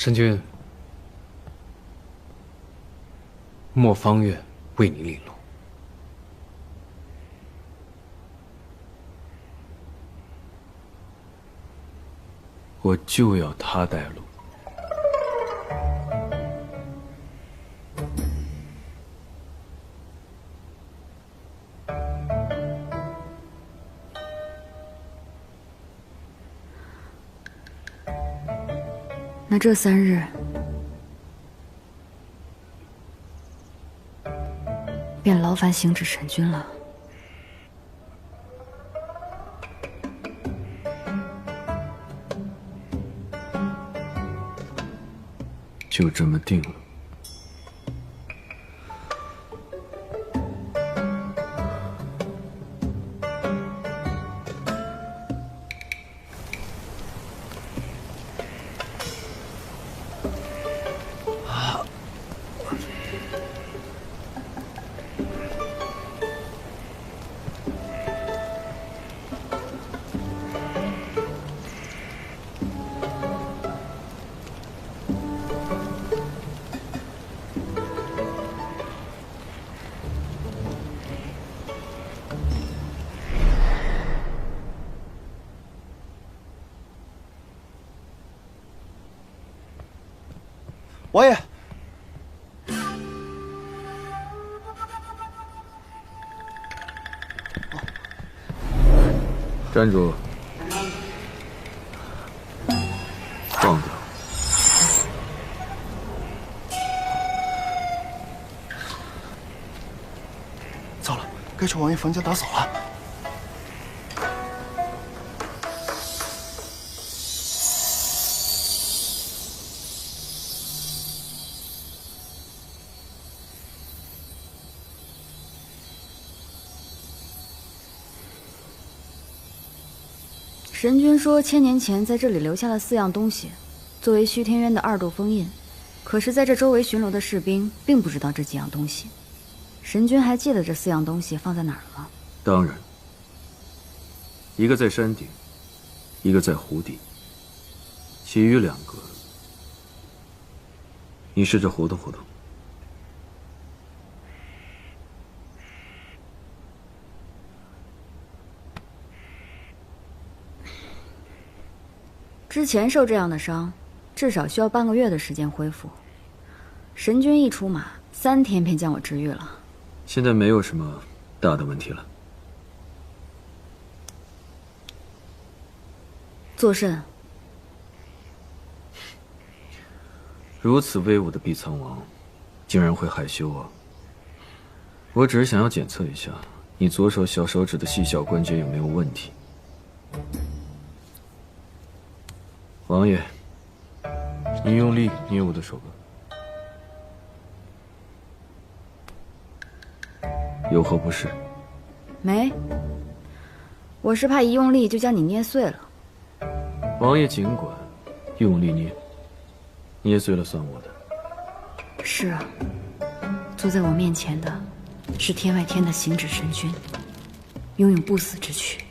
神君，莫方月为你领路。我就要他带路。那这3日，便劳烦行止神君了。就这么定了。王爷，站住！放掉！糟了，该去王爷房间打扫了。神君说，1000年前在这里留下了4样东西，作为虚天渊的2度封印。可是，在这周围巡逻的士兵并不知道这几样东西。神君还记得这4样东西放在哪儿了吗？当然，一个在山顶，一个在湖底，其余2个，你试着活动活动。之前受这样的伤，至少需要半个月的时间恢复。神君一出马，3天便将我治愈了。现在没有什么大的问题了。作甚？如此威武的碧苍王，竟然会害羞啊！我只是想要检测一下你左手小手指的细小关节有没有问题。王爷，您用力捏我的手吧。有何不适？没，我是怕一用力就将你捏碎了。王爷尽管用力捏，捏碎了算我的。是啊，坐在我面前的是天外天的行止神君，拥有不死之躯，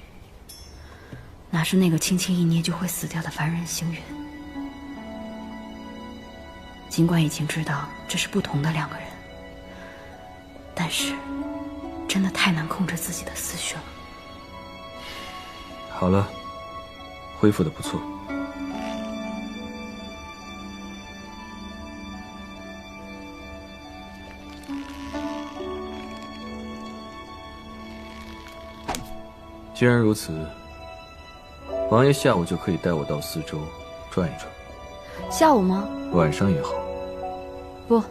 哪是那个轻轻一捏就会死掉的凡人星云。尽管已经知道这是不同的2个人，但是真的太难控制自己的思绪了。好了，恢复的不错。既然如此，王爷下午就可以带我到四周转一转。下午吗？晚上也好。不，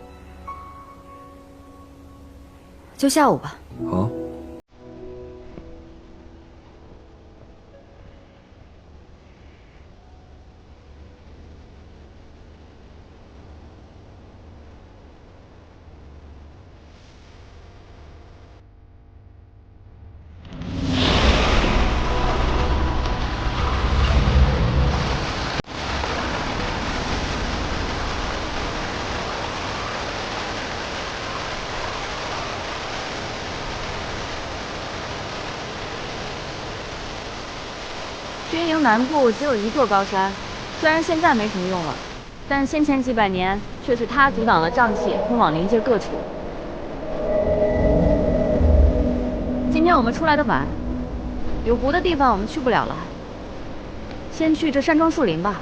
就下午吧。好。军营南部只有1座高山，虽然现在没什么用了，但先前几百年却是他阻挡了瘴气通往灵界各处。今天我们出来的晚，有狐的地方我们去不了了，先去这山庄树林吧。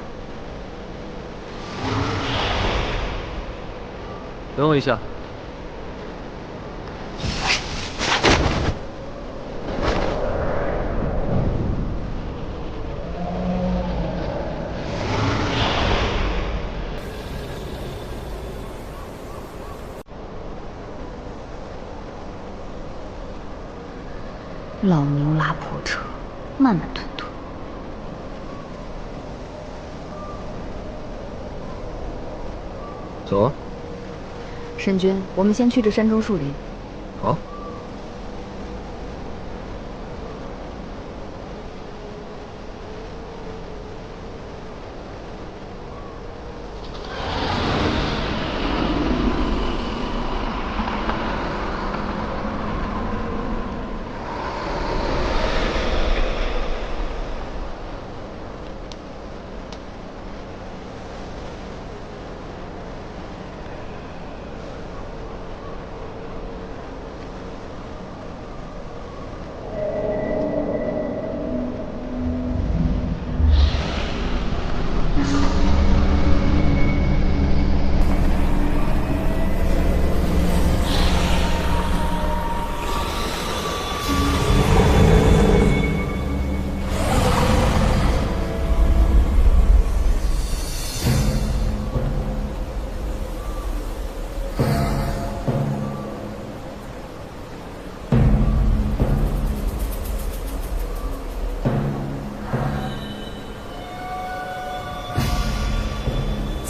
等我一下。老牛拉破车，慢慢吞吞。走啊。申君，我们先去这山中树林。好。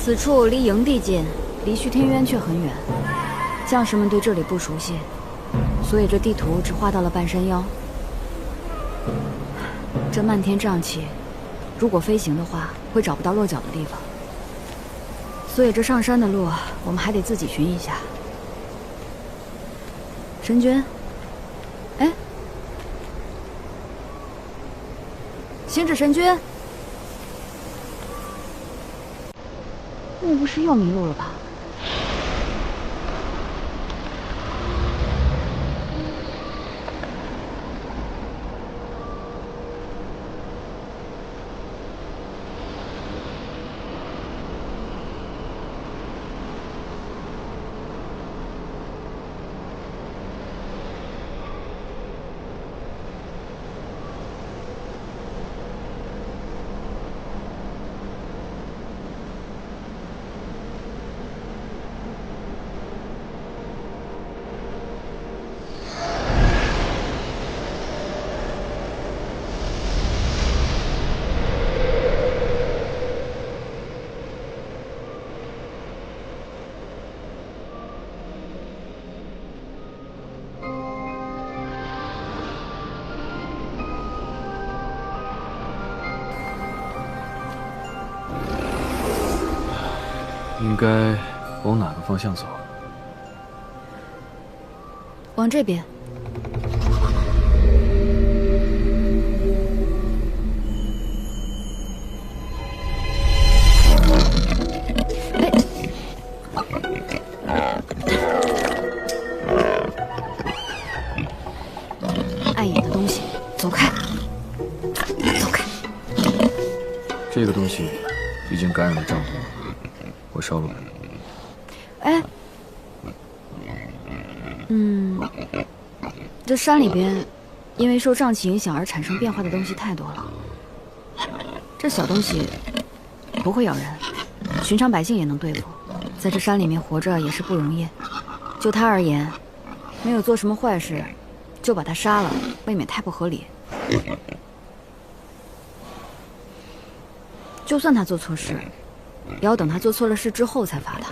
此处离营地近，离虚天渊却很远。将士们对这里不熟悉，所以这地图只画到了半山腰。这漫天瘴气，如果飞行的话，会找不到落脚的地方。所以这上山的路，我们还得自己寻一下。神君，哎，星矢神君。 那不是又迷路了吧？应该往哪个方向走？往这边。碍眼的东西，走开！走开！这个东西已经感染了瘴毒。 我烧了。哎，这山里边，因为受瘴气影响而产生变化的东西太多了。这小东西不会咬人，寻常百姓也能对付。在这山里面活着也是不容易。就他而言，没有做什么坏事，就把他杀了，未免太不合理。就算他做错事。 也要等他做错了事之后才罚他。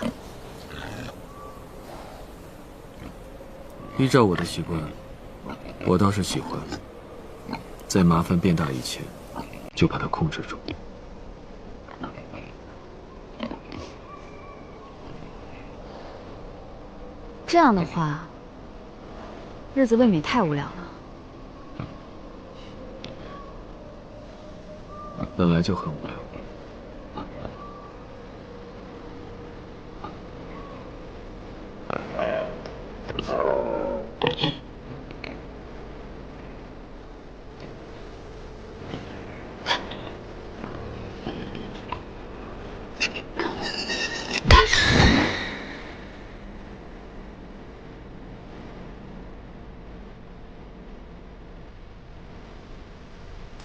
依照我的习惯，我倒是喜欢在麻烦变大以前就把它控制住。这样的话，日子未免太无聊了。本来就很无聊。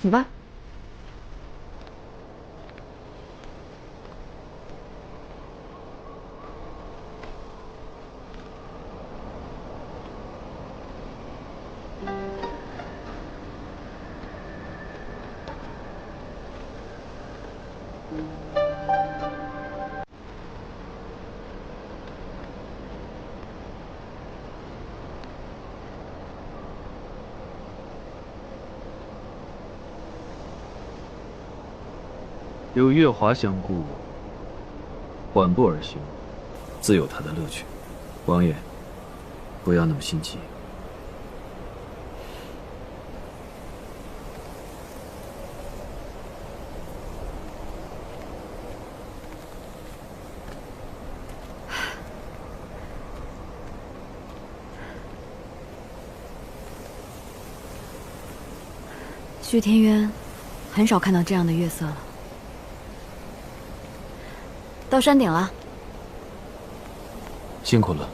走吧。有月华相顾，缓步而行，自有它的乐趣。王爷，不要那么心急。续天渊，很少看到这样的月色了。到山顶了，辛苦了。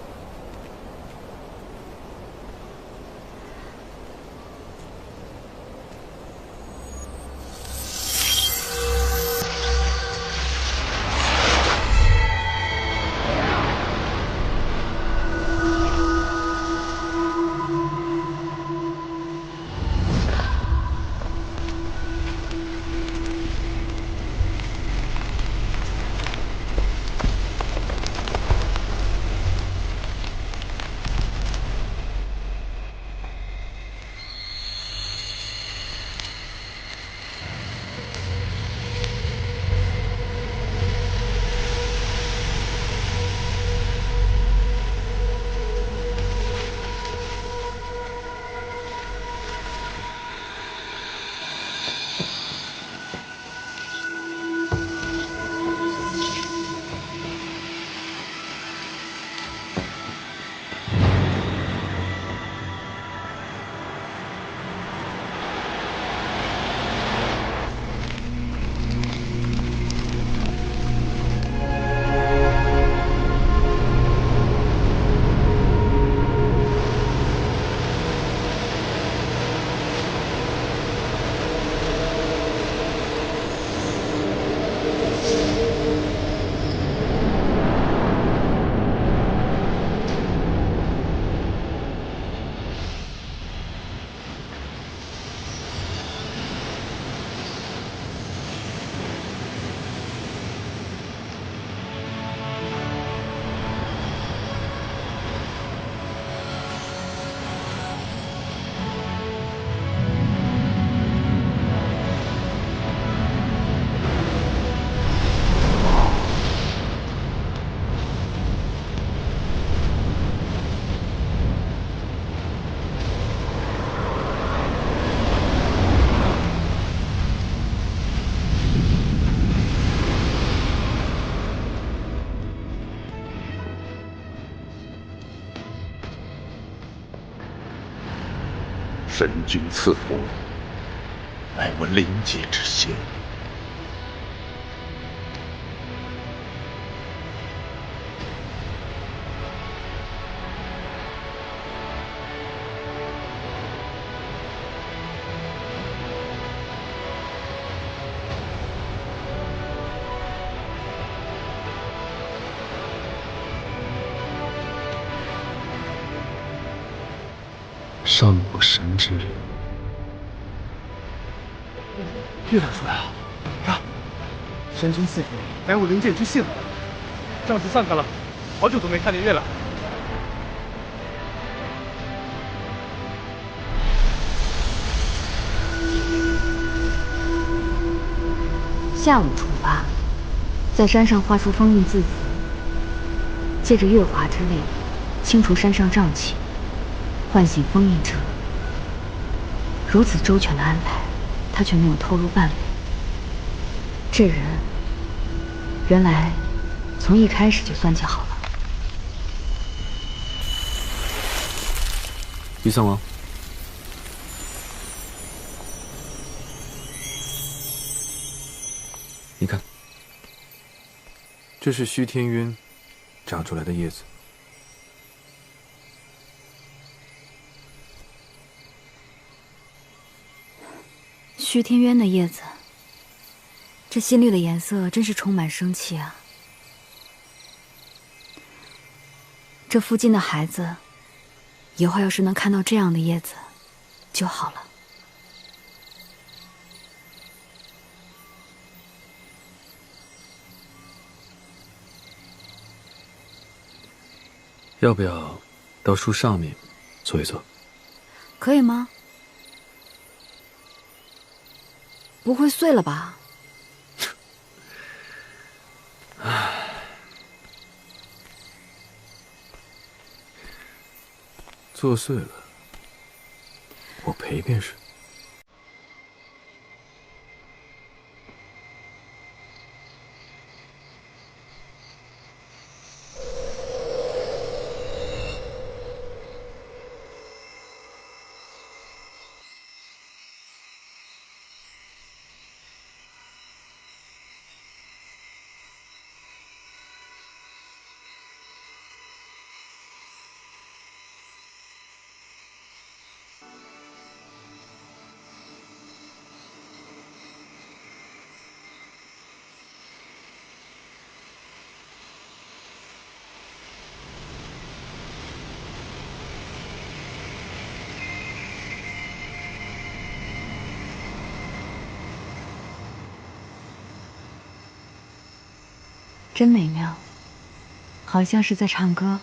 神君赐福，乃我灵界之幸。上古神之灵，岳大叔呀，看，神君赐福，乃我灵界之幸。帐子散开了，好久都没看见月了。下午出发，在山上画出封印字符，借着月华之力，清除山上瘴气。唤醒封印者，如此周全的安排，他却没有透露半点。这人，原来从一开始就算计好了。地藏王，你看，这是须天渊长出来的叶子。须天渊的叶子，这新绿的颜色真是充满生气啊！这附近的孩子，以后要是能看到这样的叶子，就好了。要不要到树上面坐一坐？可以吗？不会碎了吧？做碎了，我赔便是。真美妙，好像是在唱歌。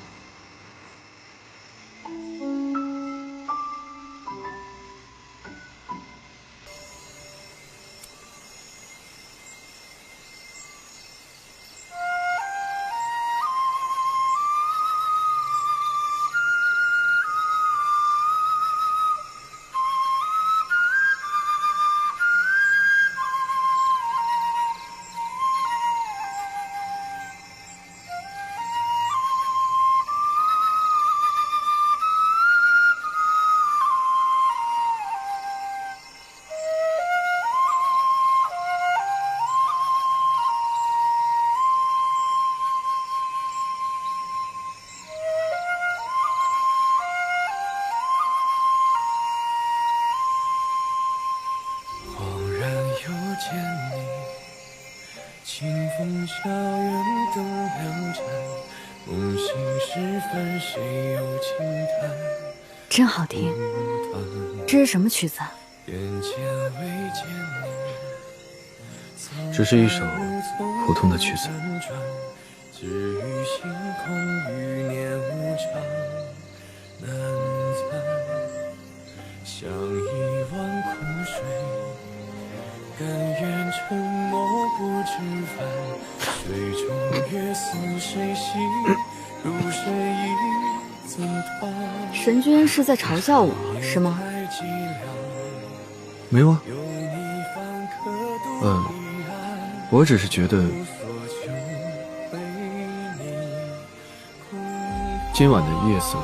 真好听，这是什么曲子？只是一首普通的曲子。像一汪苦水，甘愿沉默不知返，水中月似水兮，如水一怎断。神君是在嘲笑我，是吗？没有啊，我只是觉得今晚的夜色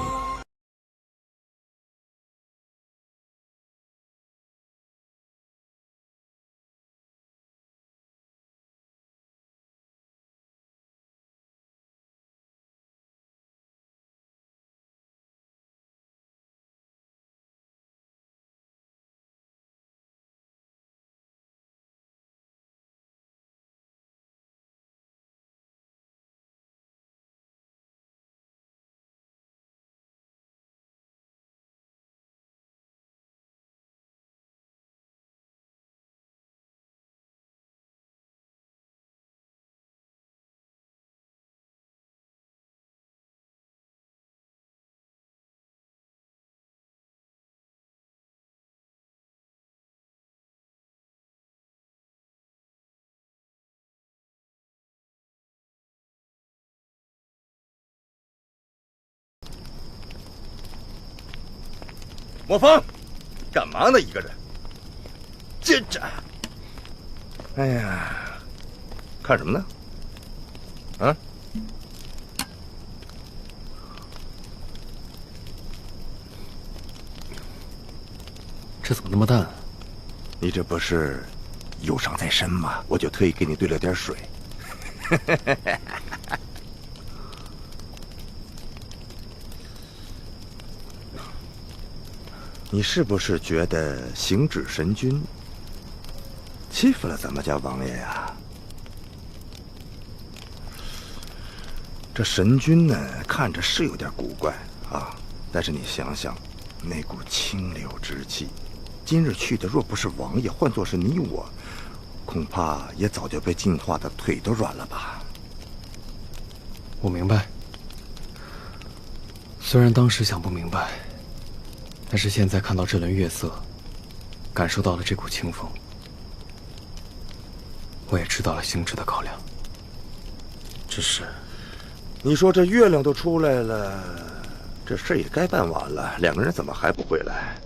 莫风，干嘛呢？一个人？接着，哎呀，看什么呢？啊？这怎么那么淡？你这不是忧伤在身吗？我就特意给你兑了点水。你是不是觉得行止神君欺负了咱们家王爷呀？这神君呢，看着是有点古怪啊，但是你想想，那股清流之气，今日去的若不是王爷，换作是你我，恐怕也早就被净化的腿都软了吧？我明白，虽然当时想不明白。但是现在看到这轮月色，感受到了这股清风，我也知道了星矢的考量。只是，你说这月亮都出来了，这事也该办完了，两个人怎么还不回来？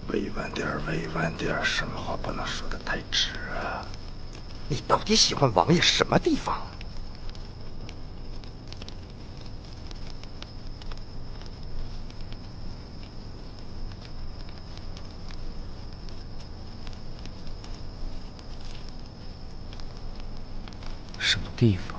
委婉点，委婉点，什么话不能说的太直啊！你到底喜欢王爷什么地方？什么地方？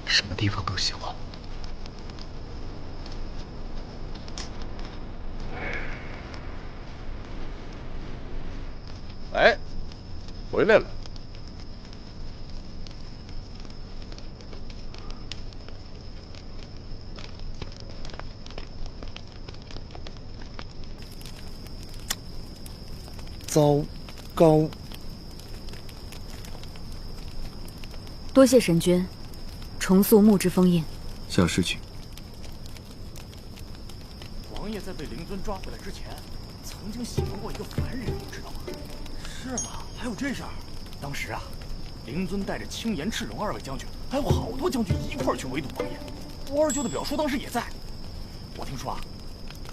什么地方都喜欢。哎，回来了。糟糕！多谢神君，重塑木之封印。小事情。王爷在被灵尊抓回来之前，曾经喜欢过一个凡人，你知道吗？是吗？还有这事儿？当时啊，灵尊带着青岩、赤荣二位将军，还有好多将军一块儿去围堵王爷。我二舅的表叔当时也在。我听说啊，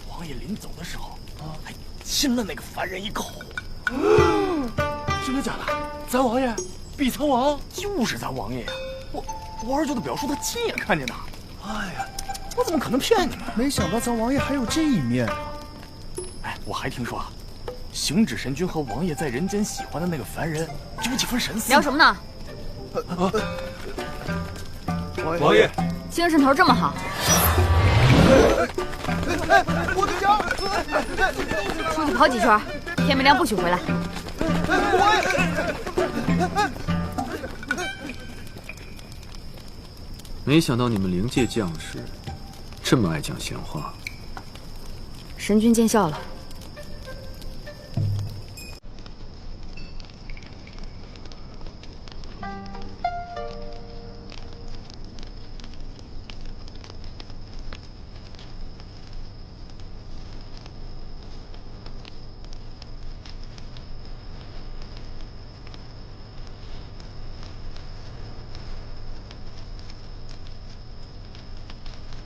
王爷临走的时候还亲了那个凡人一口。真的假的？咱王爷，比苍王，就是咱王爷呀！我二舅的表叔他亲眼看见的。哎呀，我怎么可能骗你们？没想到咱王爷还有这一面啊！哎，我还听说啊，行止神君和王爷在人间喜欢的那个凡人有几分神似。聊什么呢？王爷，精神头这么好，我的腰！出去跑几圈，天没亮不许回来。没想到你们灵界将士这么爱讲闲话。神君见笑了。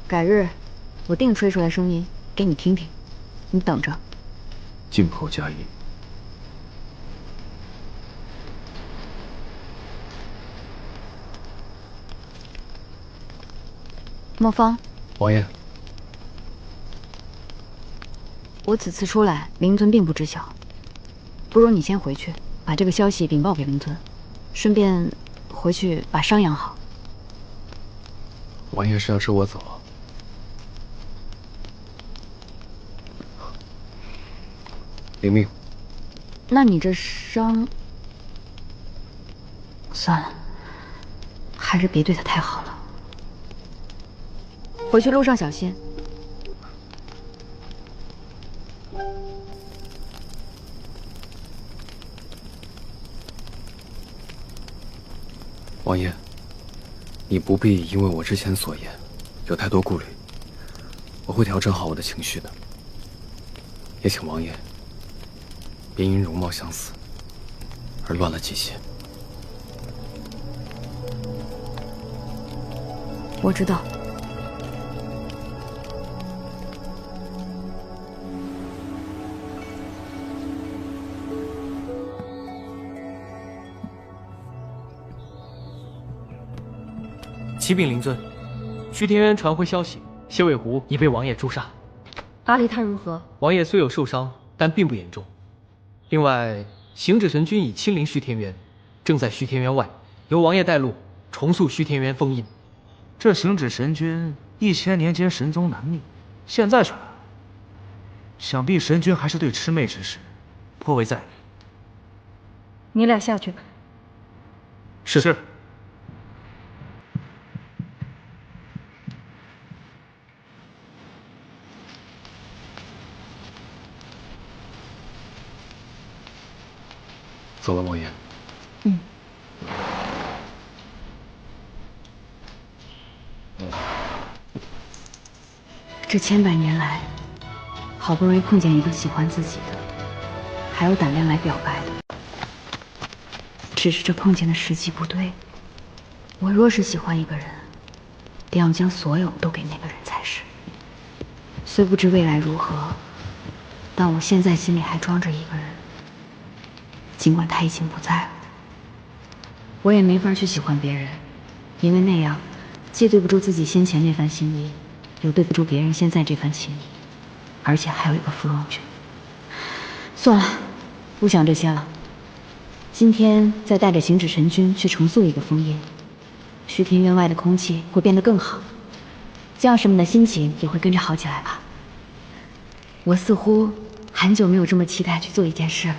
改日，我定吹出来声音给你听听，你等着。静候佳音。莫风，王爷，我此次出来，灵尊并不知晓，不如你先回去，把这个消息禀报给灵尊，顺便回去把伤养好。王爷是要知我走？领命。那你这伤，算了，还是别对他太好了。回去路上小心。王爷，你不必因为我之前所言有太多顾虑，我会调整好我的情绪的。也请王爷别因容貌相似而乱了纪弦。我知道。启禀灵尊，虚天渊传回消息，蝎尾狐已被王爷诛杀。阿离他如何？王爷虽有受伤，但并不严重。另外，行止神君已亲临虚天渊，正在虚天渊外，由王爷带路，重塑虚天渊封印。这行止神君1000年间神宗难觅，现在却来了，想必神君还是对魑魅之事颇为在意。你俩下去吧。是。走了，王爷。这千百年来，好不容易碰见一个喜欢自己的，还有胆量来表白的，只是这碰见的时机不对。我若是喜欢一个人，定要将所有都给那个人才是。虽不知未来如何，但我现在心里还装着一个人，尽管他已经不在了。我也没法去喜欢别人，因为那样既对不住自己先前那番心意，又对不住别人现在这番情谊，而且还有一个芙蓉君。算了，不想这些了。今天再带着行止神君去重塑一个封印，虚天渊外的空气会变得更好，将士们的心情也会跟着好起来吧。我似乎很久没有这么期待去做一件事了。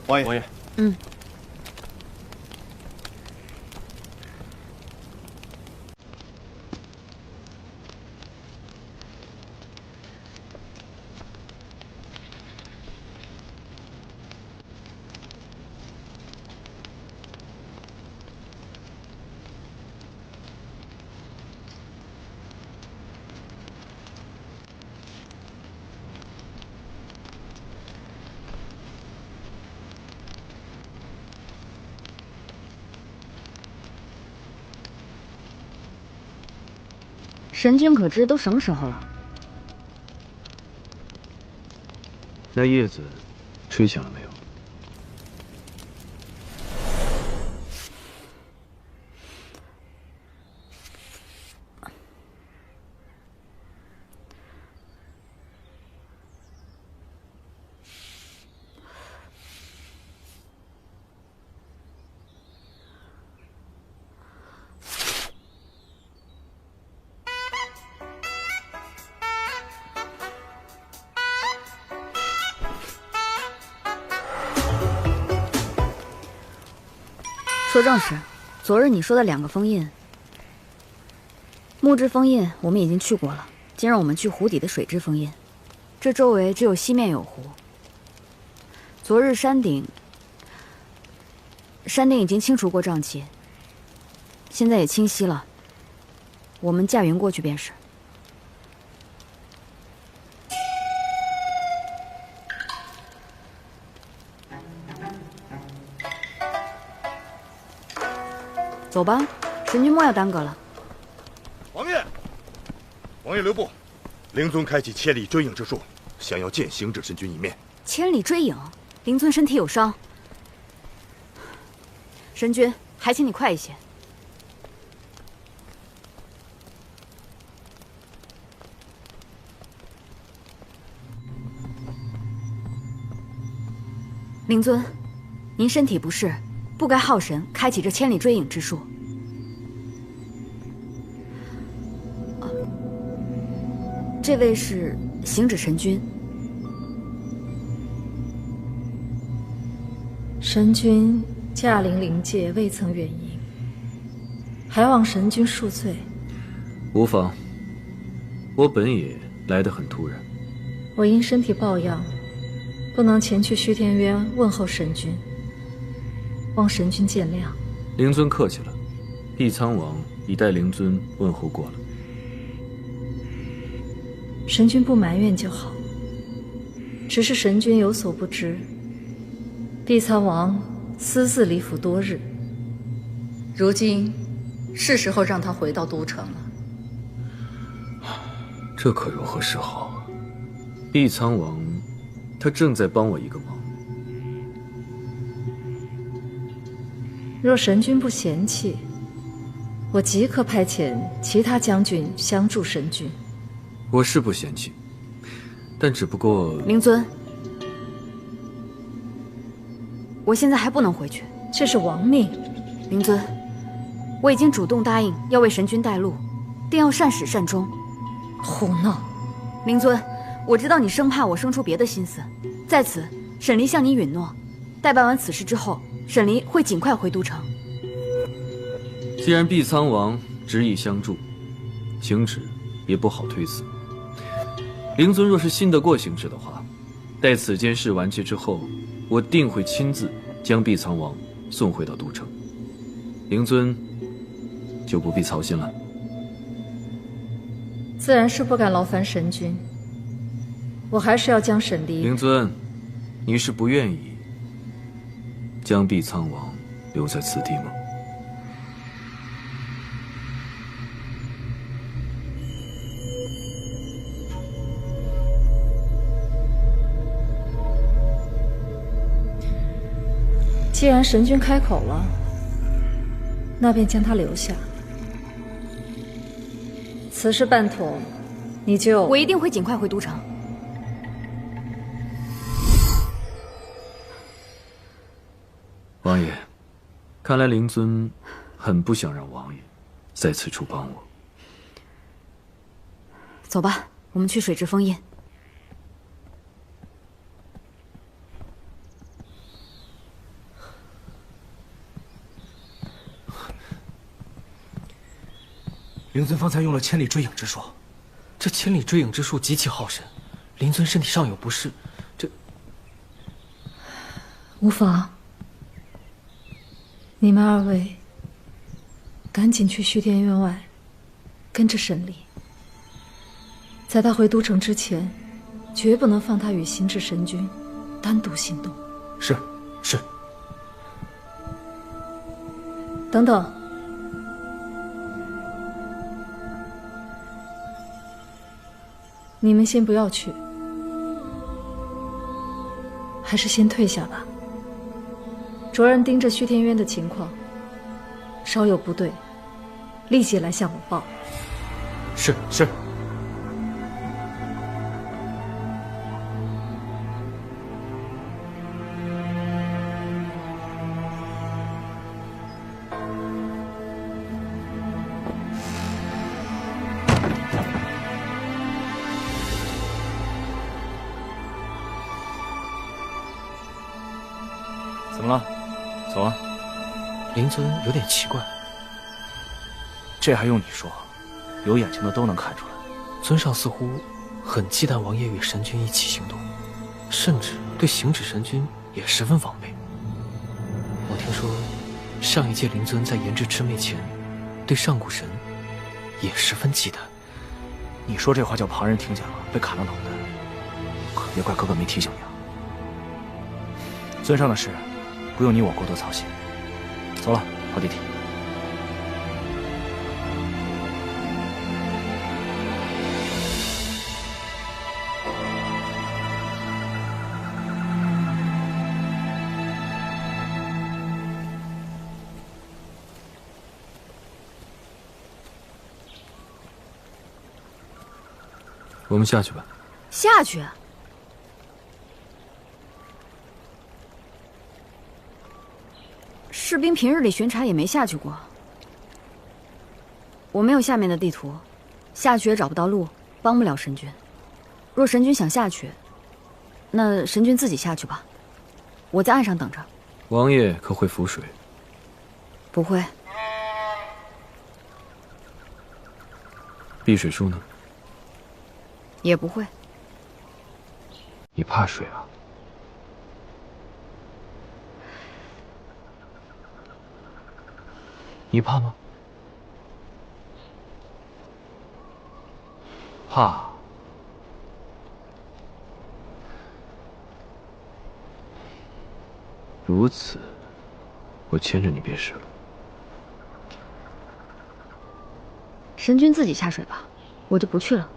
王爷。神君可知都什么时候了？那叶子吹响了没有？说正事，昨日你说的2个封印，木质封印我们已经去过了，今日我们去湖底的水质封印。这周围只有西面有湖。昨日山顶已经清除过瘴气，现在也清晰了，我们驾云过去便是。走吧，神君莫要耽搁了。王爷留步，灵尊开启千里追影之术，想要见行止神君一面。千里追影，灵尊身体有伤。神君，还请你快一些。灵尊，您身体不适，不该耗神开启这千里追影之术。这位是行止神君。神君驾临灵界，未曾远迎，还望神君恕罪。无妨，我本也来得很突然。我因身体抱恙，不能前去虚天渊问候神君，望神君见谅。灵尊客气了，碧苍王已带灵尊问候过了。神君不埋怨就好。只是神君有所不知，碧苍王私自离府多日，如今是时候让他回到都城了。这可如何是好？碧苍王，他正在帮我一个忙。若神君不嫌弃，我即刻派遣其他将军相助神君。我是不嫌弃，但只不过……灵尊，我现在还不能回去，这是王命。灵尊，我已经主动答应要为神君带路，定要善始善终。胡闹！灵尊，我知道你生怕我生出别的心思，在此，沈离向你允诺，待办完此事之后，沈离会尽快回都城。既然碧苍王执意相助，行止也不好推辞。灵尊若是信得过行止的话，待此件事完结之后，我定会亲自将碧苍王送回到都城。灵尊就不必操心了。自然是不敢劳烦神君，我还是要将沈离。灵尊，你是不愿意将碧苍王留在此地吗？既然神君开口了，那便将他留下。此事办妥，你就……我一定会尽快回都城。王爷，看来灵尊很不想让王爷在此处帮我。走吧，我们去水之封印。灵尊方才用了千里追影之术，这千里追影之术极其耗神，灵尊身体上有不适，这无妨。你们二位赶紧去虚天院外，跟着沈离。在他回都城之前，绝不能放他与行止神君单独行动。是。等等。你们先不要去，还是先退下吧。着人盯着虚天渊的情况，稍有不对，立即来向我报。是。怎么了？走啊！灵尊有点奇怪。这还用你说？有眼睛的都能看出来。尊上似乎很忌惮王爷与神君一起行动，甚至对行止神君也十分防备。我听说，上一届灵尊在研制魑魅前，对上古神也十分忌惮。你说这话叫旁人听见了，被砍了脑袋。可别怪哥哥没提醒你啊。尊上的事，不用你我过多操心。走了，好弟弟。我们下去吧。下去？士兵平日里巡查也没下去过。我没有下面的地图，下去也找不到路，帮不了神君。若神君想下去，那神君自己下去吧，我在岸上等着。王爷可会浮水？不会。避水术呢？也不会。你怕水啊？你怕吗？怕。如此，我牵着你便是了。神君自己下水吧，我就不去了。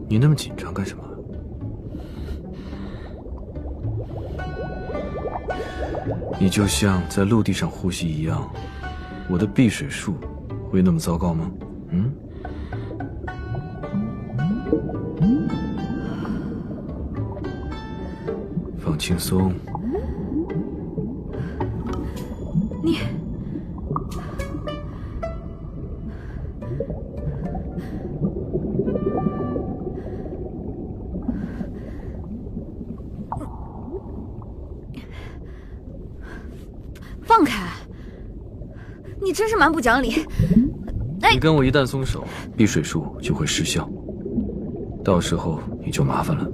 你那么紧张干什么？你就像在陆地上呼吸一样，我的避水术会那么糟糕吗？嗯？放轻松。你。放开！你真是蛮不讲理。你跟我一旦松手，避水术就会失效，到时候你就麻烦了。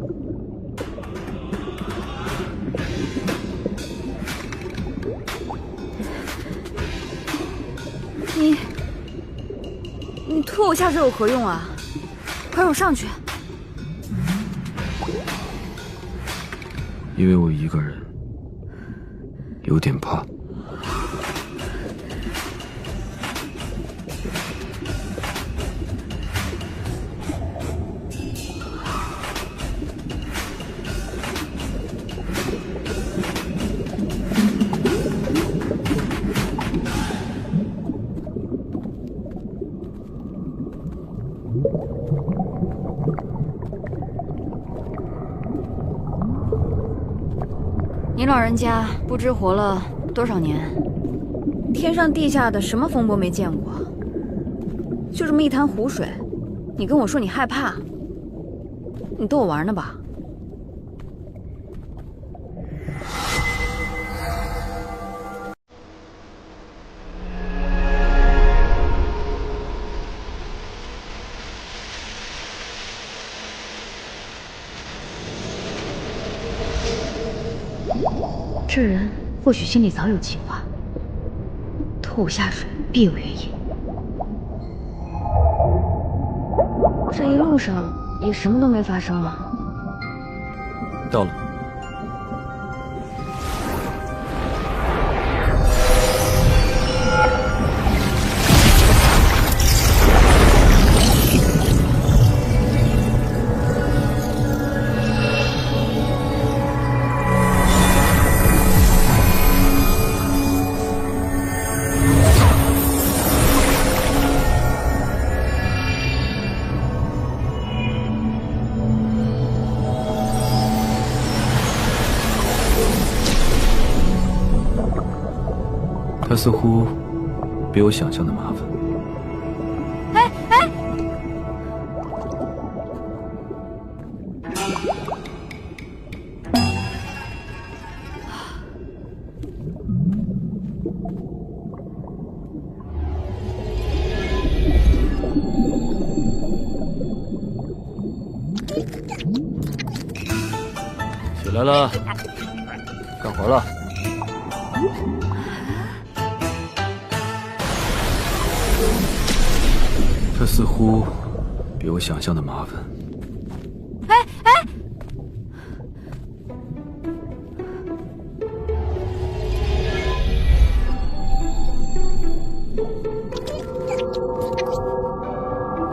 你拖我下水有何用啊？快让我上去！因为我一个人有点怕。您老人家不知活了多少年，天上地下的什么风波没见过？就这么一滩湖水，你跟我说你害怕？你逗我玩呢吧？这人或许心里早有计划，拖我下水必有原因。这一路上也什么都没发生吗？到了。他似乎比我想象的麻烦。起来了，干活了。这似乎比我想象的麻烦。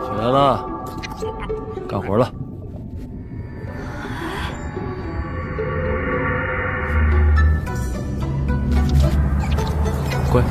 起来了，干活了。乖。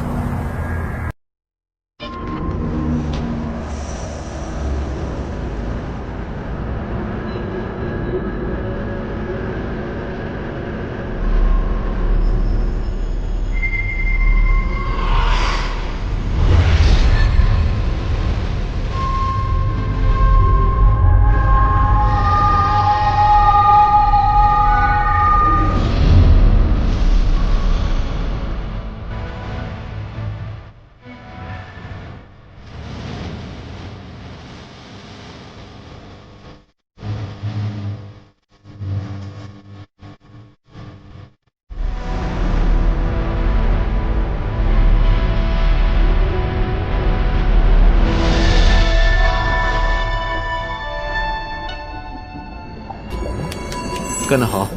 干得好。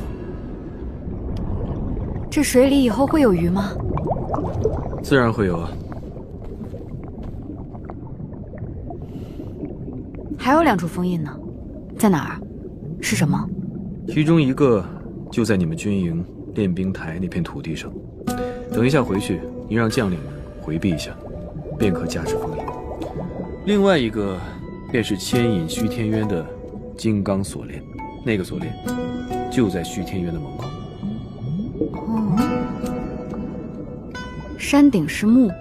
这水里以后会有鱼吗？自然会有啊。还有2处封印呢，在哪儿？是什么？其中一个就在你们军营练兵台那片土地上。等一下回去，你让将领们回避一下，便可加持封印。另外一个便是牵引虚天渊的金刚锁链，那个锁链就在虚天渊的门口。山顶是木，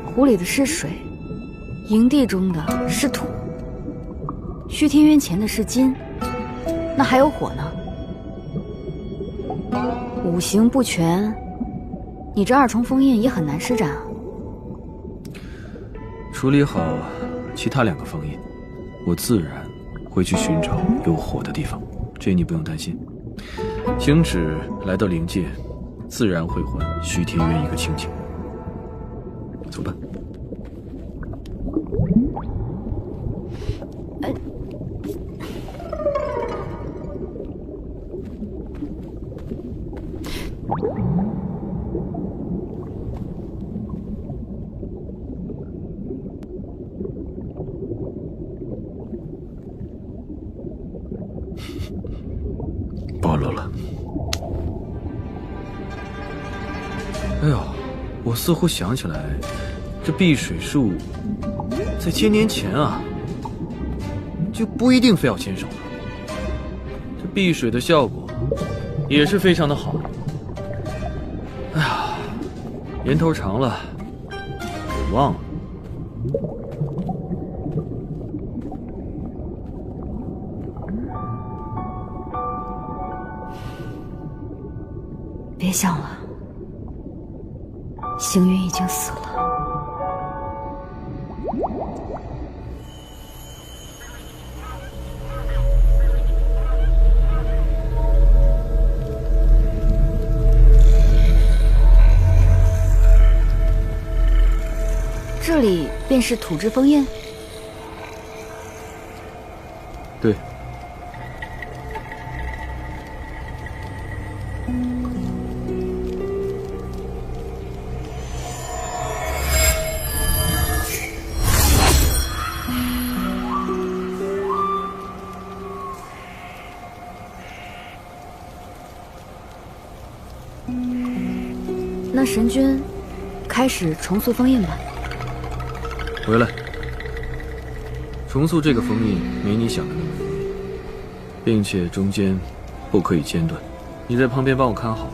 湖里的是水，营地中的是土，虚天渊前的是金，那还有火呢。五行不全，你这2重封印也很难施展啊。处理好其他2个封印，我自然会去寻找有火的地方，这你不用担心。星矢来到灵界，自然会还虚天渊一个清净。走吧。暴露了。哎呦，我似乎想起来，这碧水树在千年前啊，就不一定非要牵手了。这碧水的效果也是非常的好。哎呀，年头长了，给忘了。别想了，星云已经死了。这里便是土之封印。对。那神君开始重塑封印吧。回来，重塑这个封印没你想的那么容易，并且中间不可以间断。你在旁边帮我看好了，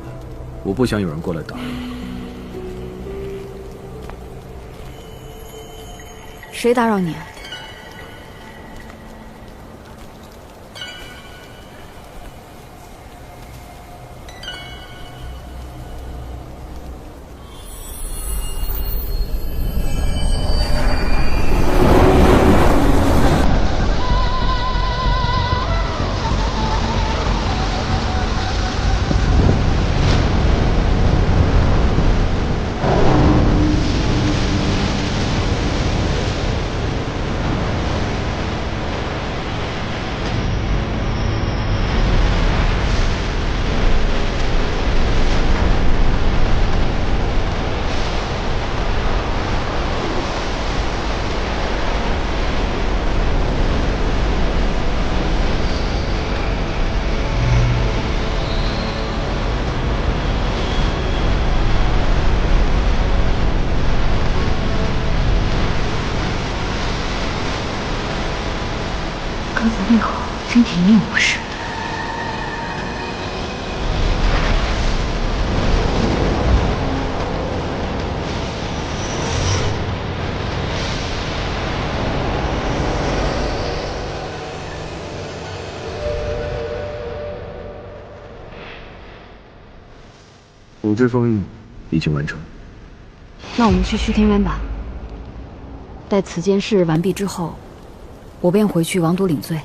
我不想有人过来打扰。谁打扰你？刚才那口真挺硬不是？土之封印已经完成。那我们去虚天渊吧。待此件事完毕之后，我便回去王都领罪。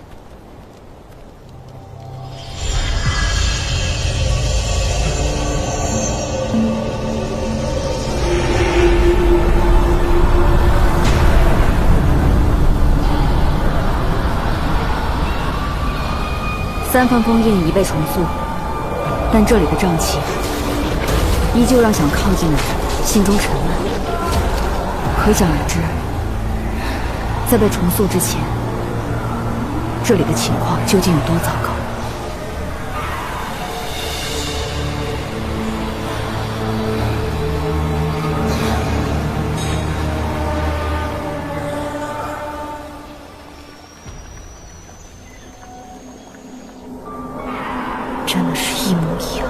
3番封印已被重塑，但这里的瘴气依旧让想靠近的人心中沉闷。可想而知，在被重塑之前，这里的情况究竟有多糟糕。真的是一模一样。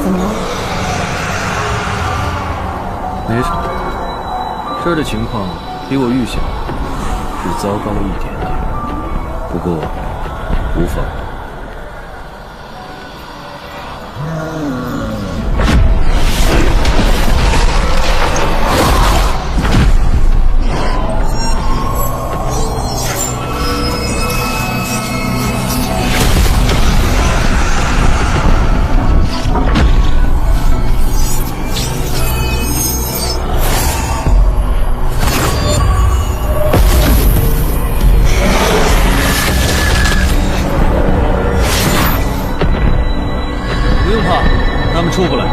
怎么了？没什么，这儿的情况比我预想是糟糕了一点点，不过无妨。他们出不来。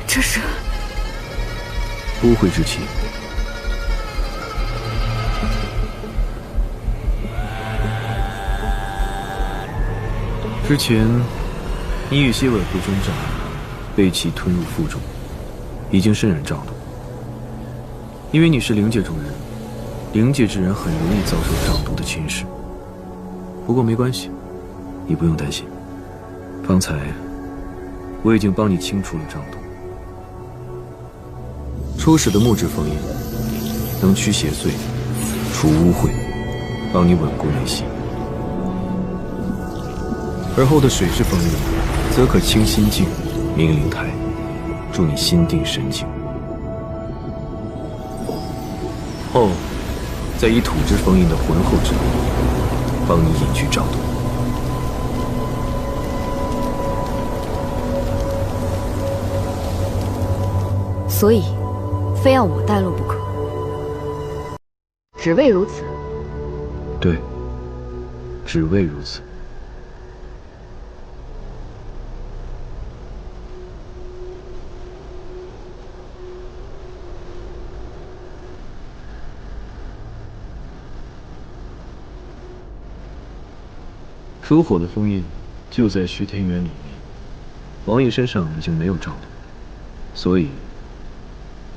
这是污秽之气。之前，你与谢婉夫征战，被其吞入腹中，已经身染瘴毒。因为你是灵界中人，灵界之人很容易遭受瘴毒的侵蚀。不过没关系，你不用担心。方才我已经帮你清除了瘴毒。初始的木质封印能驱邪祟、除污秽，帮你稳固内息；而后的水质封印则可清心境、明灵台，助你心定神静。后再以土质封印的浑厚之力，帮你隐去瘴毒。所以，非要我带路不可。只为如此。对，只为如此。属火的封印就在虚天元里面，王爷身上已经没有障碍，所以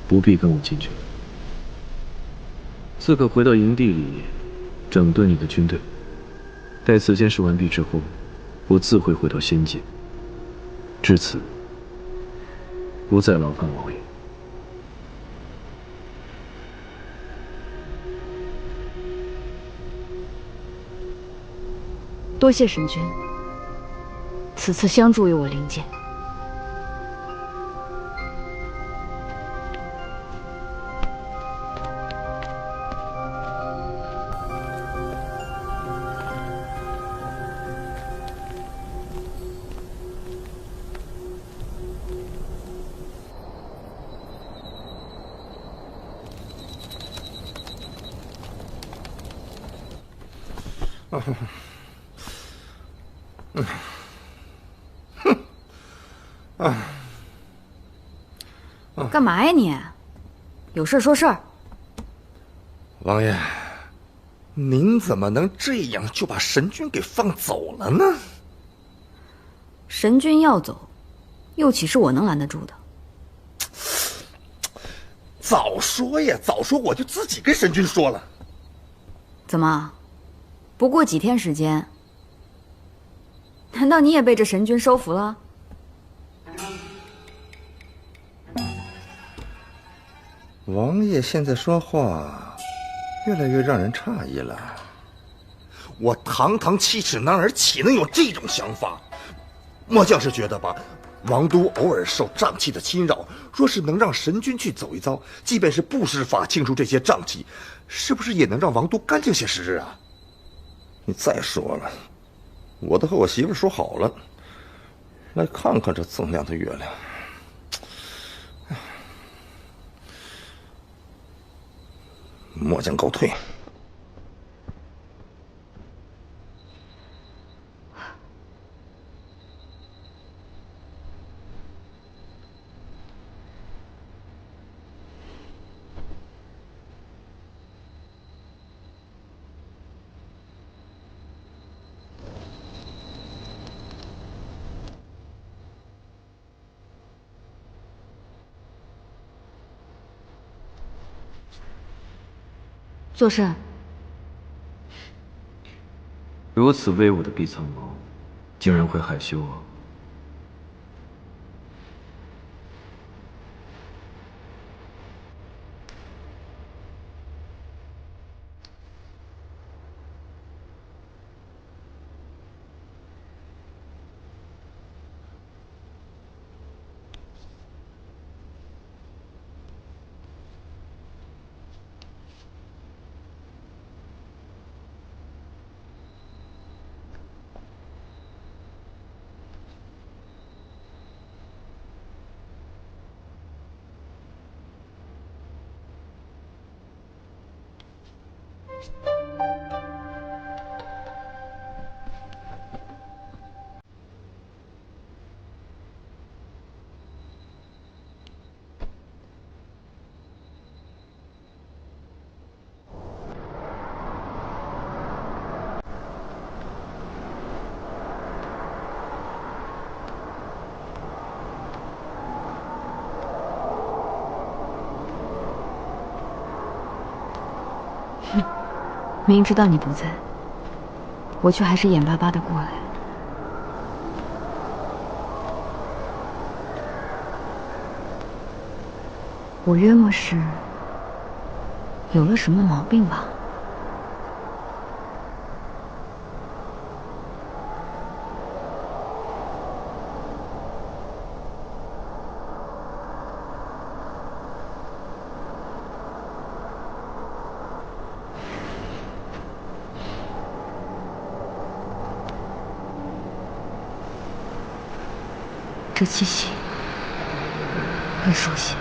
不必跟我进去。刺客回到营地里，整顿你的军队。待此件事完毕之后，我自会回到仙界。至此，不再劳烦王爷。多谢神君，此次相助于我灵剑。干嘛呀你？有事说事儿。王爷，您怎么能这样就把神君给放走了呢？神君要走，又岂是我能拦得住的？早说呀，早说我就自己跟神君说了。怎么？不过几天时间，难道你也被这神君收服了？王爷现在说话越来越让人诧异了。我堂堂七尺男儿，岂能有这种想法？末将是觉得吧，王都偶尔受瘴气的侵扰，若是能让神君去走一遭，即便是不施法清除这些瘴气，是不是也能让王都干净些时日啊？你再说了，我都和我媳妇说好了，来看看这锃亮的月亮。末将告退。做甚？如此威武的碧苍王，竟然会害羞啊！明知道你不在，我却还是眼巴巴的过来。我约莫是有了什么毛病吧？这气息很熟悉。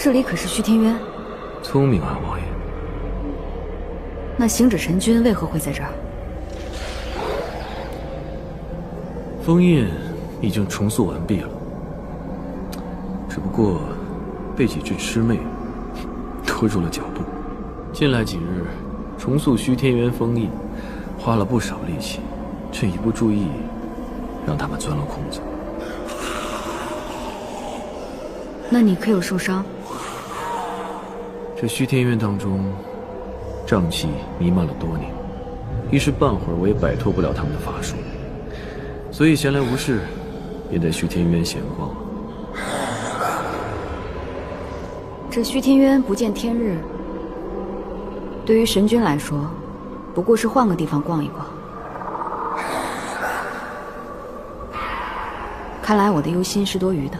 这里可是虚天渊。聪明啊，王爷。那行止神君为何会在这儿？封印已经重塑完毕了，只不过被几只魑魅拖住了脚步。近来几日重塑虚天渊封印，花了不少力气，却一不注意让他们钻了空子。那你可有受伤？这虚天渊当中瘴气弥漫了多年，一时半会儿我也摆脱不了他们的法术，所以闲来无事便在虚天渊闲逛。这虚天渊不见天日，对于神君来说，不过是换个地方逛一逛。看来我的忧心是多余的。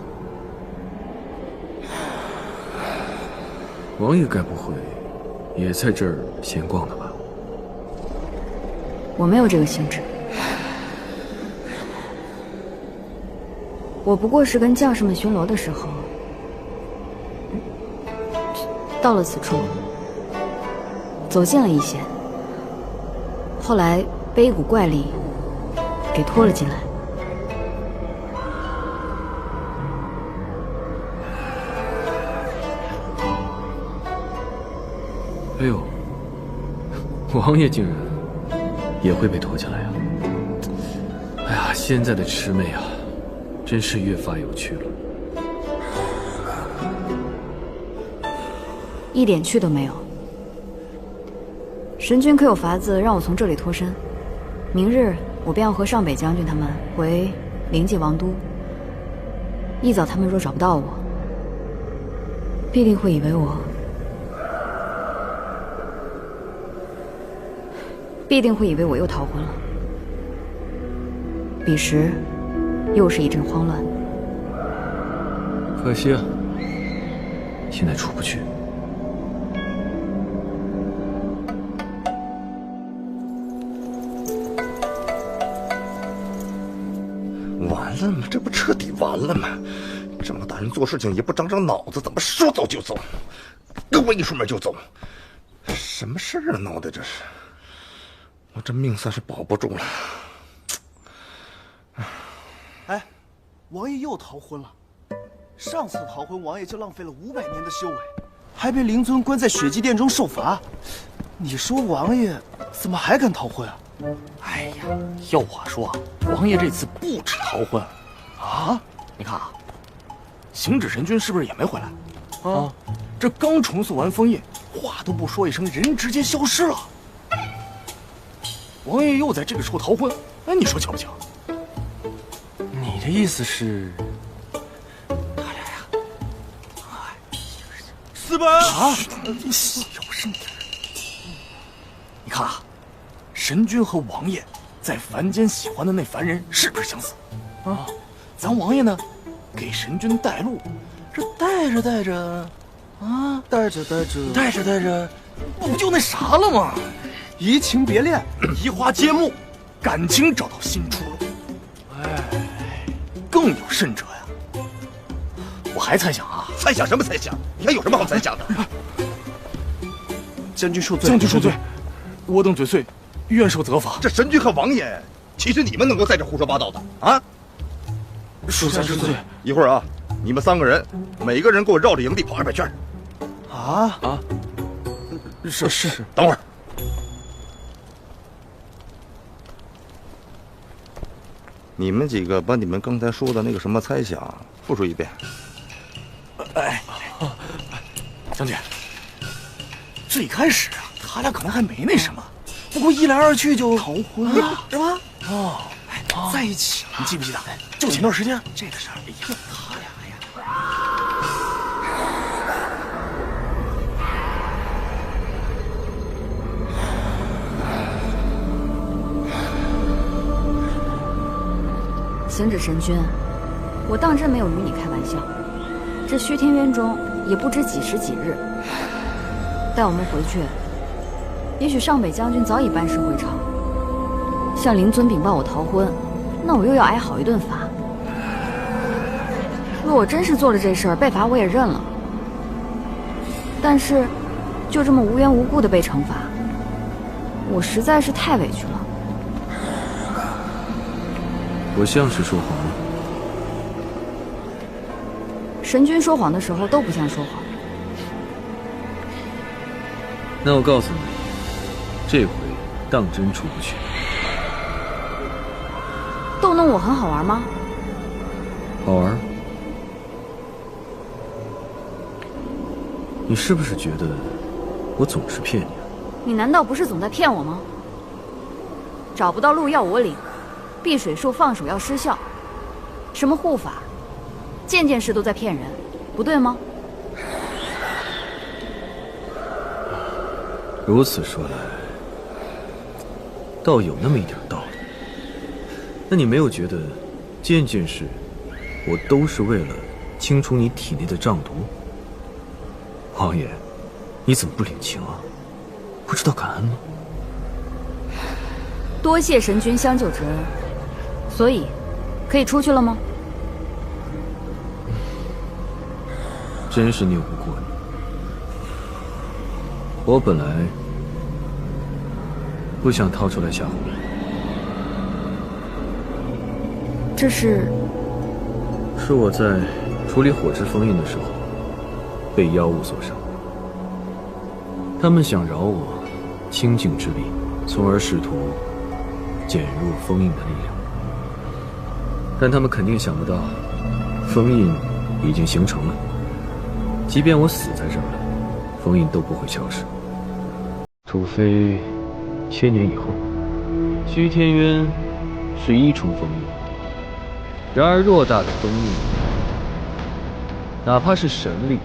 王爷该不会也在这儿闲逛的吧？我没有这个兴致。我不过是跟将士们巡逻的时候，到了此处，走近了一些，后来被一股怪力给拖了进来。哎呦，王爷竟然也会被拖进来啊！哎呀，现在的魑魅啊，真是越发有趣了。一点趣都没有。神君可有法子让我从这里脱身？明日我便要和上北将军他们回灵界王都。一早他们若找不到我，必定会以为我又逃婚了。彼时，又是一阵慌乱。可惜啊，现在出不去。完了吗？这不彻底完了吗？这么大人做事情也不长长脑子，怎么说走就走？跟我一出门就走？什么事儿啊？闹的这是！我这命算是保不住了。哎，王爷又逃婚了。上次逃婚，王爷就浪费了500年的修为，还被灵尊关在血祭殿中受罚。你说王爷怎么还敢逃婚啊？哎呀，要我说，王爷这次不止逃婚啊！你看啊，行止神君是不是也没回来？啊，这刚重塑完封印，话都不说一声，人直接消失了。王爷又在这个时候逃婚，哎，你说巧不巧？你的意思是，他俩呀，私奔啊！小声点。你看啊，神君和王爷在凡间喜欢的那凡人是不是相似？啊，咱王爷呢，给神君带路，这带着带着，啊，带着，不就那啥了吗？移情别恋，移花接木，感情找到新出路。哎，更有甚者呀，我还猜想啊，猜想什么猜想？你还有什么好猜想的？将军受罪，将军受罪，我等嘴碎，愿受责罚。这神君和王爷，岂是你们能够在这胡说八道的啊？属下知罪。一会儿啊，你们3个人，每个人给我绕着营地跑200圈。啊！是。等会儿。你们几个把你们刚才说的那个什么猜想复述一遍。哎，将军，最开始啊，他俩可能还没那什么，不过一来二去就逃婚了，是吧？哦，在一起了，你记不记得？就前段时间这个事儿，哎呀，他俩呀。行止神君，我当真没有与你开玩笑。这虚天渊中也不知几时几日，待我们回去，也许上北将军早已班师回朝。向灵尊禀报我逃婚，那我又要挨好一顿罚。若我真是做了这事儿，被罚我也认了。但是就这么无缘无故的被惩罚，我实在是太委屈了。我像是说谎吗？神君说谎的时候都不像说谎。那我告诉你，这回当真出不去。逗弄我很好玩吗？好玩。你是不是觉得我总是骗你啊？你难道不是总在骗我吗？找不到路要我领，避水术放手要失效，什么护法，件件事都在骗人，不对吗？如此说来，倒有那么一点道理。那你没有觉得件件事我都是为了清除你体内的瘴毒？王爷，你怎么不领情啊？不知道感恩吗？多谢神君相救之恩，所以可以出去了吗？真是拗不过你。我本来不想掏出来吓唬你。这是我在处理火之封印的时候被妖物所伤，他们想饶我清净之力，从而试图减弱封印的力量，但他们肯定想不到封印已经形成了，即便我死在这儿了，封印都不会消失，除非1000年以后。虚天渊是1重封印，然而偌大的封印，哪怕是神力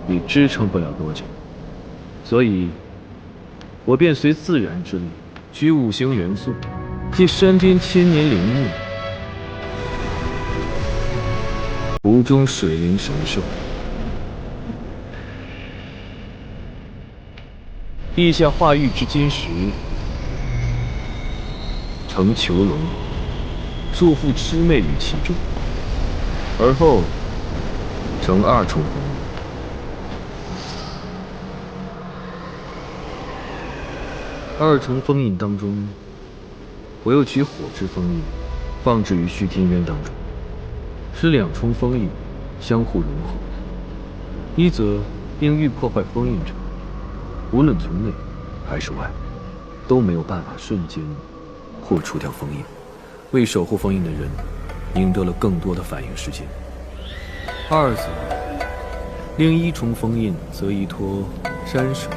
也支撑不了多久，所以我便随自然之力取5行元素，借山巅1000年灵木，湖中水灵神兽。陛下化玉之金石，成囚笼，束缚魑魅于其中，而后成2重封印。2重封印当中，我又取火之封印放置于虚天渊当中，使2重封印相互融合。一则并欲破坏封印者，无论从内还是外，都没有办法瞬间破除掉封印，为守护封印的人赢得了更多的反应时间。二则另1重封印则依托山水、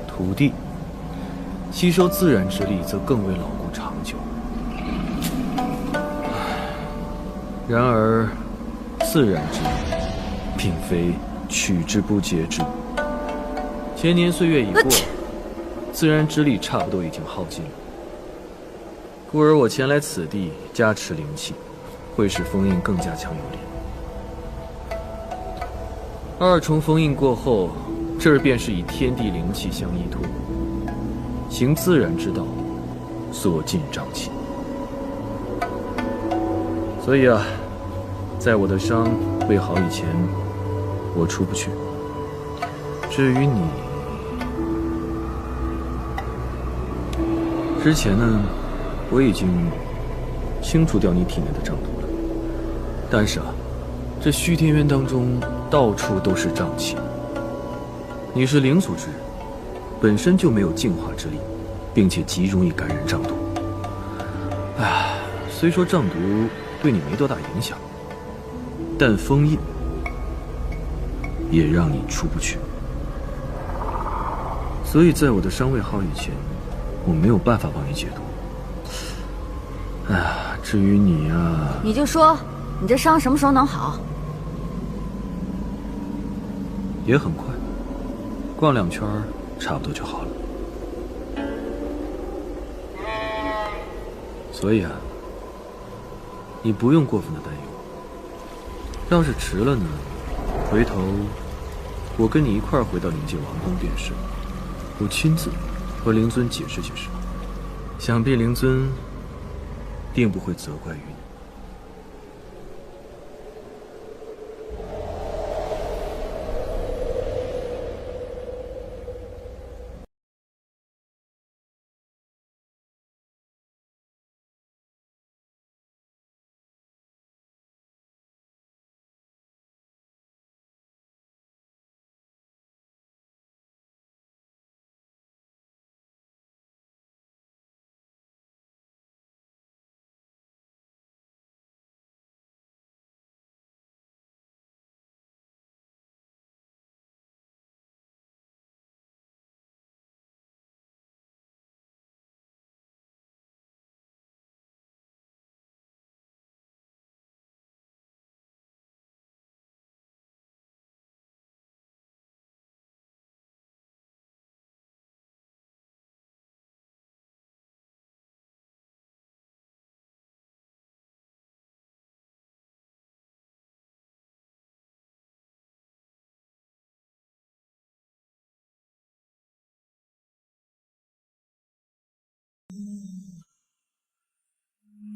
土地，吸收自然之力则更为牢固长久。然而自然之力并非取之不竭之物，千年岁月已过，自然之力差不多已经耗尽了，故而我前来此地加持灵气，会使封印更加强有力。2重封印过后，这儿便是以天地灵气相依托，行自然之道，锁尽瘴气。所以啊，在我的伤未好以前，我出不去。至于你，之前呢，我已经清除掉你体内的瘴毒了，但是啊，这虚天渊当中到处都是瘴气。你是灵族之人，本身就没有净化之力，并且极容易感染瘴毒。唉，虽说瘴毒对你没多大影响，但封印也让你出不去。所以在我的伤未好以前，我没有办法帮你解毒。哎呀，至于你啊，你就说你这伤什么时候能好？也很快，逛2圈差不多就好了。所以啊，你不用过分的担忧。要是迟了呢，回头我跟你一块儿回到灵界王宫便是，我亲自和灵尊解释解释，想必灵尊并不会责怪于你。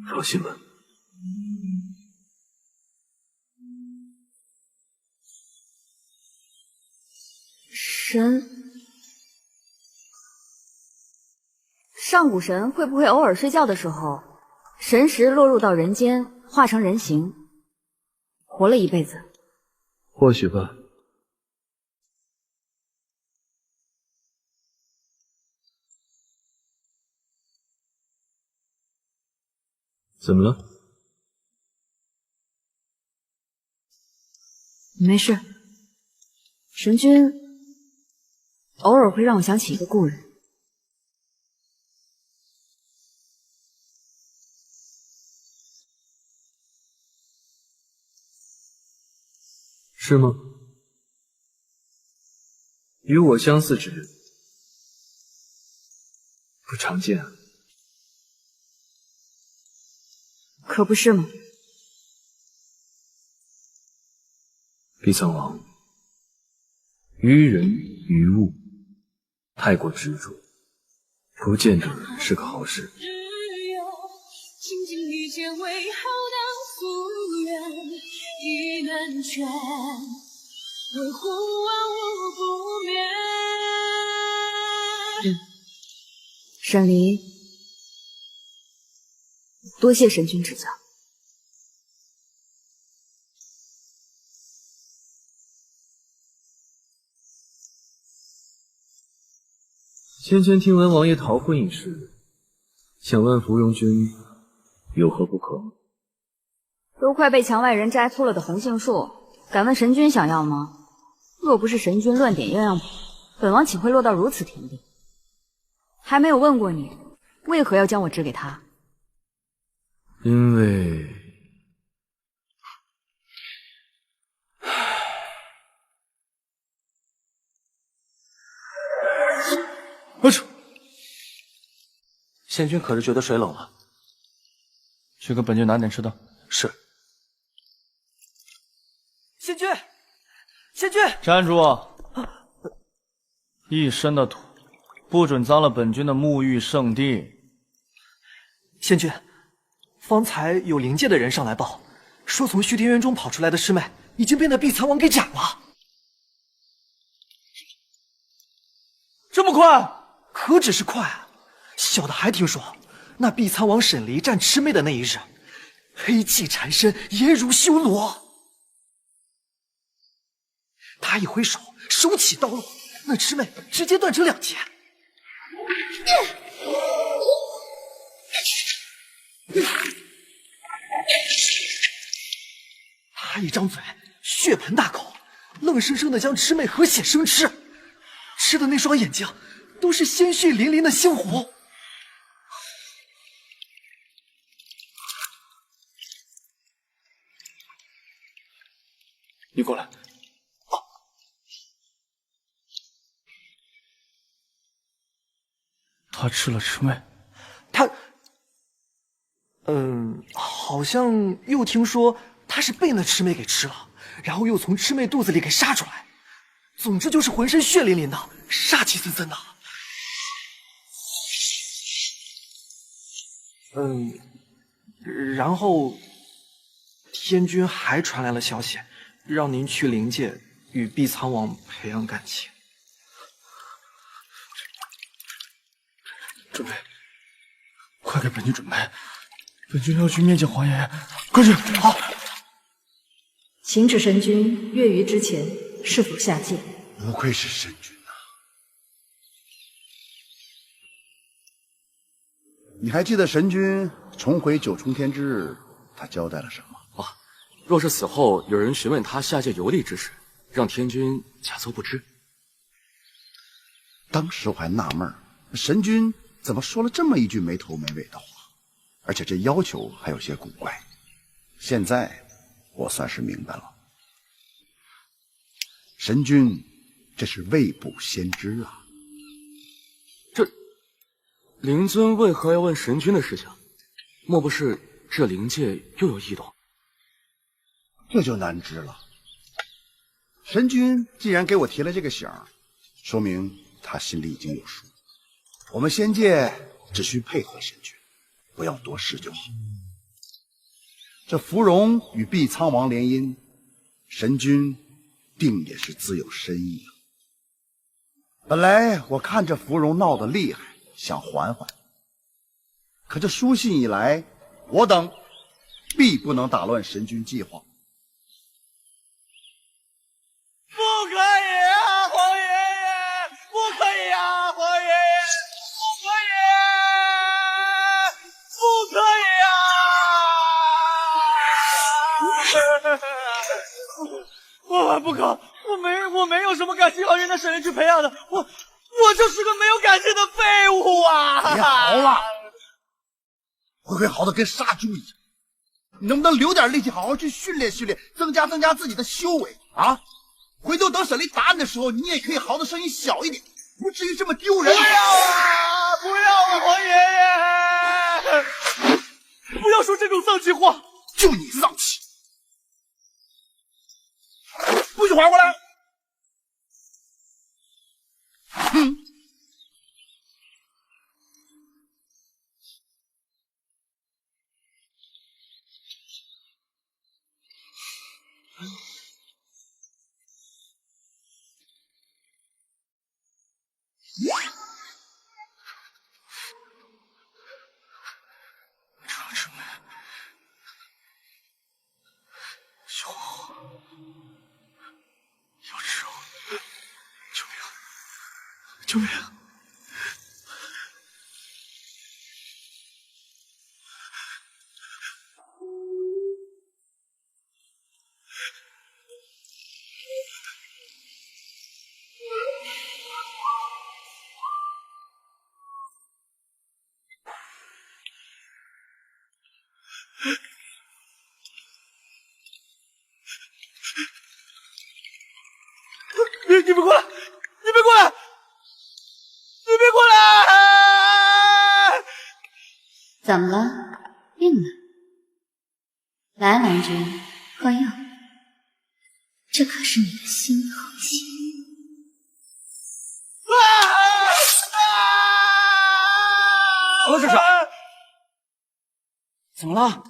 放心吧。上古神会不会偶尔睡觉的时候，神识落入到人间，化成人形，活了一辈子？或许吧。怎么了？没事。神君偶尔会让我想起一个故人。是吗？与我相似之人不常见啊。可不是吗？碧苍王于人于物太过执着，不见得是个好事。情景遇见为好当夙愿，意难全，维护万物不灭。沈离，多谢神君指教。先前听闻王爷逃婚一事，想问芙蓉君有何不可？都快被墙外人摘秃了的红杏树，敢问神君想要吗？若不是神君乱点鸳鸯谱，本王岂会落到如此田地？还没有问过你，为何要将我指给他？因为仙君可是觉得水冷了？去给本君拿点吃的。是。仙君，仙君，站住！一身的土，不准脏了本君的沐浴圣地。仙君，方才有灵界的人上来报，说从虚天渊中跑出来的魑魅已经被那碧苍王给斩了。这么快？可只是快啊！小的还听说，那碧苍王沈离战魑魅的那一日，黑气缠身，颜如修罗。他一挥手，手起刀落，那魑魅直接断成两截。他一张嘴，血盆大口，愣生生的将魑魅和血生吃，吃的那双眼睛都是鲜血淋淋的猩红。你过来。他吃了魑魅，他，好像又听说他是被那魑魅给吃了，然后又从魑魅肚子里给杀出来。总之就是浑身血淋淋的，杀气森森的。然后天君还传来了消息，让您去灵界与碧苍王培养感情。准备，快给本君准备，本君要去面见皇爷，快去！好。请旨神君越狱之前是否下界？不愧是神君呐！你还记得神君重回九重天之日，他交代了什么？啊，若是死后有人询问他下界游历之事，让天君假作不知。当时我还纳闷，神君怎么说了这么一句没头没尾的话，而且这要求还有些古怪。现在我算是明白了，神君这是未卜先知啊！这灵尊为何要问神君的事情？莫不是这灵界又有异动？这就难知了。神君既然给我提了这个醒，说明他心里已经有数。我们仙界只需配合神君，不要多事就好。这芙蓉与毕苍王联姻，神君定也是自有深意啊。本来我看这芙蓉闹得厉害，想缓缓，可这书信一来，我等必不能打乱神君计划。不可以啊，皇爷爷！不可以啊，皇爷爷！不可以！我不可！我没有什么感情好人的神人去培养的，我就是个没有感情的废物啊！别嚎了，灰嚎的跟杀猪一样。你能不能留点力气，好好去训练训练，增加自己的修为啊？回头等沈雷答案的时候，你也可以嚎的声音小一点，不至于这么丢人。不要啊！不要啊，皇爷爷！不要说这种丧气话！就你丧气！不许还过来！哼！救命！你别过来！你别过来！你别过来！怎么了？病了？来，郎君，喝药。这可是你的心头血。何这是？怎么了？